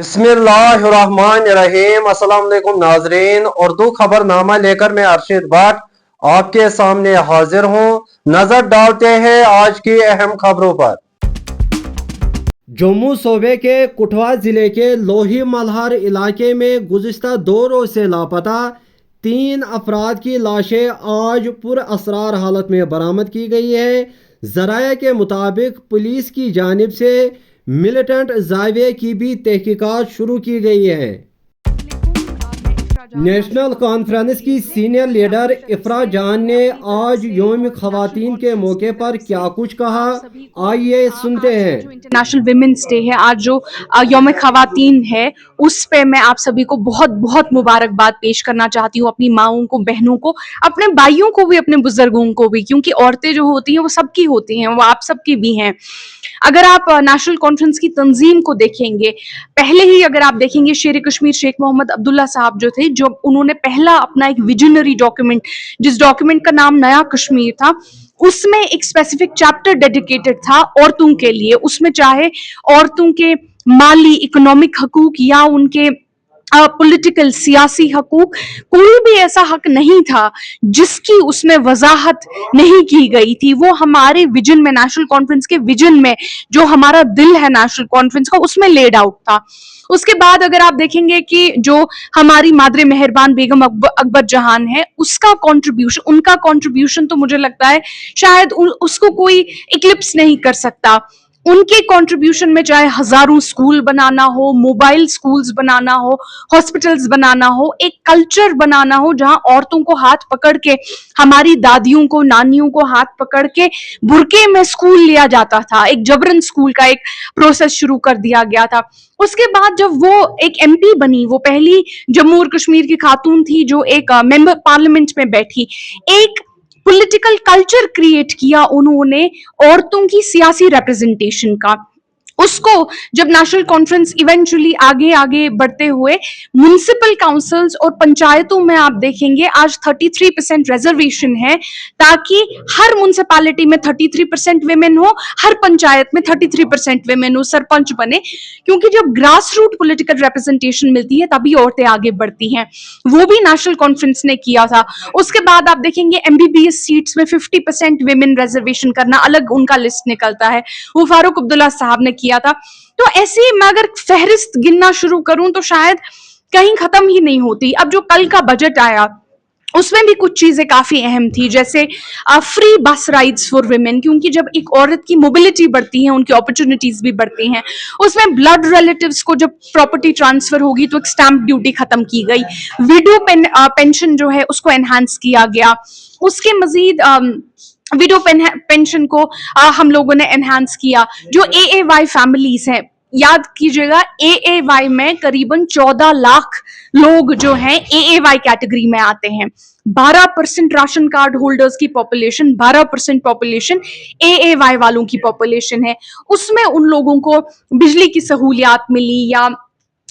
बिस्मिल्लाहिर्रहमानिर्रहीम। अस्सलाम वालेकुम नाजरीन, उर्दू खबरनामा लेकर मैं अरशद भट्ट आपके सामने हाजिर हूँ। नजर डालते हैं आज की अहम खबरों पर। जम्मू सूबे के कठुआ जिले के लोही मल्हार इलाके में गुज़िश्ता 2 रोज से लापता 3 अफराद की लाशें आज पुरअसरार हालत में बरामद की गई है। ज़राया के मुताबिक पुलिस की जानिब से मिलिटेंट जाविये की भी तहकीकात शुरू की गई है। नेशनल कॉन्फ्रेंस की सीनियर लीडर इफ्रा जान ने आज यौम ख़वातीन के मौके पर क्या कुछ कहा, आइए सुनते हैं। इंटरनेशनल विमेंस डे है आज, जो यौम ख़वातीन है, उस पे मैं आप सभी को बहुत बहुत मुबारकबाद पेश करना चाहती हूँ, अपनी माँओं को, बहनों को, अपने भाइयों को भी, अपने बुजुर्गों को भी, क्योंकि औरतें जो होती हैं वो सबकी होती हैं, वो आप सबकी भी हैं। अगर आप नेशनल कॉन्फ्रेंस की तंजीम को देखेंगे, पहले ही अगर आप देखेंगे शेर कश्मीर शेख मोहम्मद अब्दुल्ला साहब जो थे, जो उन्होंने पहला अपना एक विजनरी डॉक्यूमेंट, जिस डॉक्यूमेंट का नाम नया कश्मीर था, उसमें एक स्पेसिफिक चैप्टर डेडिकेटेड था औरतों के लिए। उसमें चाहे औरतों के माली इकोनॉमिक हकूक या उनके पॉलिटिकल सियासी हकूक, कोई भी ऐसा हक नहीं था जिसकी उसमें वजाहत नहीं की गई थी। वो हमारे विजन में, नेशनल कॉन्फ्रेंस के विजन में, जो हमारा दिल है नेशनल कॉन्फ्रेंस का, उसमें लेड आउट था। उसके बाद अगर आप देखेंगे कि जो हमारी मादरे मेहरबान बेगम अकबर जहान है, उसका कंट्रीब्यूशन, उनका कंट्रीब्यूशन तो मुझे लगता है शायद उसको कोई इक्लिप्स नहीं कर सकता। उनके कंट्रीब्यूशन में चाहे हजारों स्कूल बनाना हो, मोबाइल स्कूल्स बनाना हो, हॉस्पिटल्स बनाना हो, एक कल्चर बनाना हो जहां औरतों को हाथ पकड़ के, हमारी दादियों को, नानियों को हाथ पकड़ के बुरके में स्कूल लिया जाता था, एक जबरन स्कूल का एक प्रोसेस शुरू कर दिया गया था। उसके बाद जब वो एक एमपी बनी, वो पहली जम्मू और कश्मीर की खातून थी जो एक मेंबर पार्लियामेंट में बैठी, एक पॉलिटिकल कल्चर क्रिएट किया उन्होंने औरतों की सियासी रिप्रेजेंटेशन का। उसको जब नेशनल कॉन्फ्रेंस इवेंचुअली आगे आगे बढ़ते हुए म्युनिसिपल काउंसिल्स और पंचायतों में आप देखेंगे आज 33% रिजर्वेशन है, ताकि हर म्युनिसिपैलिटी में 33% विमेन हो, हर पंचायत में 33% विमेन हो, सरपंच बने, क्योंकि जब ग्रास रूट पॉलिटिकल रिप्रेजेंटेशन मिलती है तभी औरतें आगे बढ़ती हैं। वो भी नेशनल कॉन्फ्रेंस ने किया था। उसके बाद आप देखेंगे एमबीबीएस सीट्स में 50% विमेन रिजर्वेशन करना, अलग उनका लिस्ट निकलता है, वो फारूक अब्दुल्ला साहब ने किया था। तो ऐसे मैं अगर फहरिस्त गिनना शुरू करूं तो शायद कहीं खत्म ही नहीं होती। अब जो कल का बजट आया उसमें भी कुछ चीजें काफी अहम थी, जैसे फ्री बस राइड्स फॉर विमेन, क्योंकि जब एक औरत की मोबिलिटी बढ़ती है, उनकी अपॉर्चुनिटीज भी बढ़ती हैं। उसमें ब्लड रिलेटिव्स को जब प्रॉपर्टी ट्रांसफर होगी तो एक स्टैंप ड्यूटी खत्म की गई, विडो पेंशन जो है उसको एनहांस किया गया। उसके मजीद विडो पेंशन को हम लोगों ने एनहांस किया। जो एएवाई फैमिलीज हैं, याद कीजिएगा, एएवाई में करीबन 14 लाख लोग जो हैं एएवाई कैटेगरी में आते हैं। 12% राशन कार्ड होल्डर्स की पॉपुलेशन, 12% पॉपुलेशन एएवाई वालों की पॉपुलेशन है। उसमें उन लोगों को बिजली की सहूलियात मिली या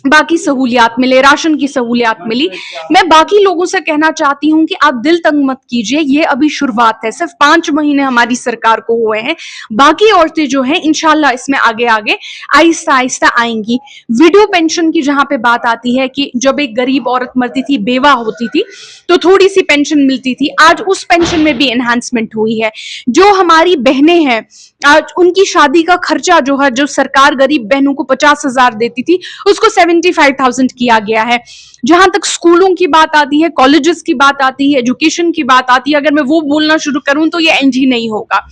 बाकी सहूलियात मिले, राशन की सहूलियात मिली। मैं बाकी लोगों से कहना चाहती हूं कि आप दिल तंग मत कीजिए, ये अभी शुरुआत है, सिर्फ 5 महीने हमारी सरकार को हुए हैं। बाकी औरतें जो हैं इंशाल्लाह इसमें आगे आगे आहिस्ता आहिस्ता आएंगी। विडो पेंशन की जहां पे बात आती है कि जब एक गरीब औरत मरती थी, बेवा होती थी, तो थोड़ी सी पेंशन मिलती थी, आज उस पेंशन में भी एनहांसमेंट हुई है। जो हमारी बहनें हैं, आज उनकी शादी का खर्चा जो है, जो सरकार गरीब बहनों को 50,000 देती थी, उसको 75,000 किया गया है। जहां तक स्कूलों की बात आती है, कॉलेजेस की बात आती है, एजुकेशन की बात आती है, अगर मैं वो बोलना शुरू करूं तो ये एंड ही नहीं होगा।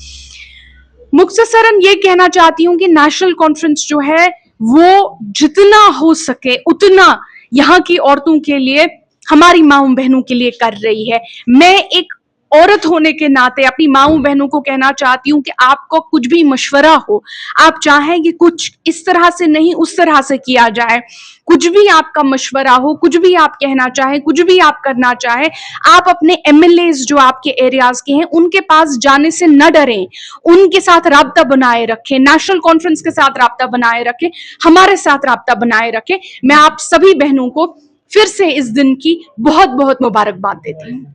मुख्तसरन ये कहना चाहती हूं कि नेशनल कॉन्फ्रेंस जो है वो जितना हो सके उतना यहाँ की औरतों के लिए, हमारी माँ बहनों के लिए कर रही है। मैं एक औरत होने के नाते अपनी माँओं बहनों को कहना चाहती हूँ कि आपको कुछ भी मशवरा हो, आप चाहें कि कुछ इस तरह से नहीं उस तरह से किया जाए, कुछ भी आपका मशवरा हो, कुछ भी आप कहना चाहें, कुछ भी आप करना चाहें, आप अपने एमएलएज जो आपके एरियाज के हैं उनके पास जाने से न डरें, उनके साथ राब्ता बनाए रखें, नेशनल कॉन्फ्रेंस के साथ राब्ता बनाए रखें, हमारे साथ राब्ता बनाए रखें। मैं आप सभी बहनों को फिर से इस दिन की बहुत बहुत मुबारकबाद देती हूँ।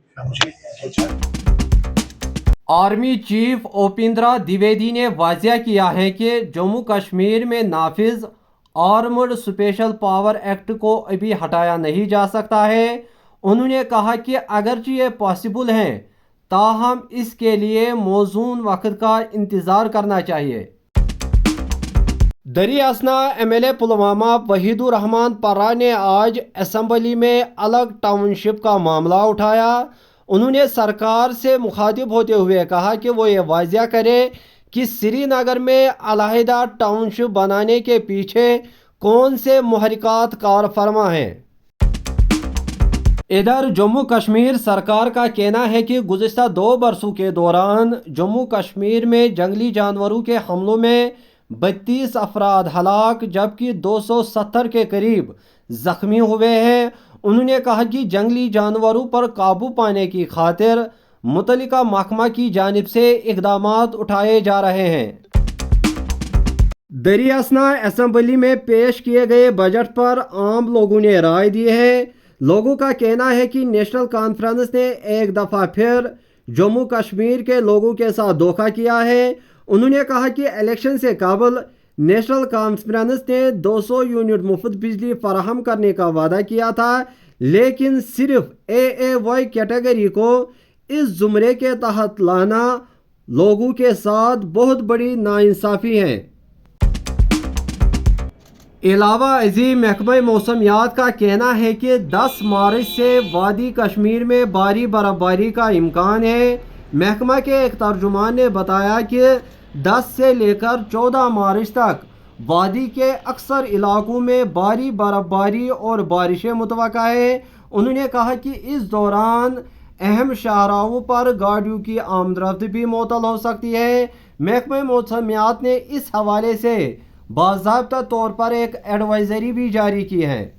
आर्मी चीफ उपेंद्र द्विवेदी ने वाज़ेह किया है कि जम्मू कश्मीर में नाफिज आर्मड स्पेशल पावर एक्ट को अभी हटाया नहीं जा सकता है। उन्होंने कहा कि अगरचे ये पॉसिबल हैं, ताहम इसके लिए मौजून वक्त का इंतज़ार करना चाहिए। दरियासना एमएलए पुलवामा वहीदुर रहमान पर्रा ने आज असम्बली में अलग टाउनशिप का मामला उठाया। उन्होंने सरकार से मुखातिब होते हुए कहा कि वो ये वाज़िया करे कि श्रीनगर में अलहदा टाउनशिप बनाने के पीछे कौन से मुहरिकात कार फरमा हैं। इधर जम्मू कश्मीर सरकार का कहना है कि गुज़िश्ता 2 बरसों के दौरान जम्मू कश्मीर में जंगली जानवरों के हमलों में 32 अफराद हलाक जबकि 270 के करीब ज़ख्मी हुए हैं। उन्होंने कहा कि जंगली जानवरों पर काबू पाने की खातिर मुतल्लिका महकमा की जानिब से इक़दामात उठाए जा रहे हैं। दरियासना असम्बली में पेश किए गए बजट पर आम लोगों ने राय दी है। लोगों का कहना है कि नेशनल कॉन्फ्रेंस ने एक दफ़ा फिर जम्मू कश्मीर के लोगों के साथ धोखा किया है। उन्होंने कहा कि इलेक्शन से कबल नेशनल कॉन्फ्रेंस ने 200 यूनिट मुफ्त बिजली फराहम करने का वादा किया था, लेकिन सिर्फ AAY कैटेगरी को इस जुमरे के तहत लाना लोगों के साथ बहुत बड़ी नाइंसाफ़ी है। अलावा अजी महकमा मौसमियात का कहना है कि 10 मार्च से वादी कश्मीर में भारी बर्फबारी का इम्कान है। महकमा के एक तर्जुमान ने बताया कि 10 से लेकर 14 मार्च तक वादी के अक्सर इलाकों में भारी बर्फबारी और बारिशें मुतवक्का है। उन्होंने कहा कि इस दौरान अहम शाहराहों पर गाड़ियों की आमदरफ्त भी मुअत्तल हो सकती है। महकमा मौसमियात ने इस हवाले से बाज़ाब्ता तौर पर एक एडवाइजरी भी जारी की है।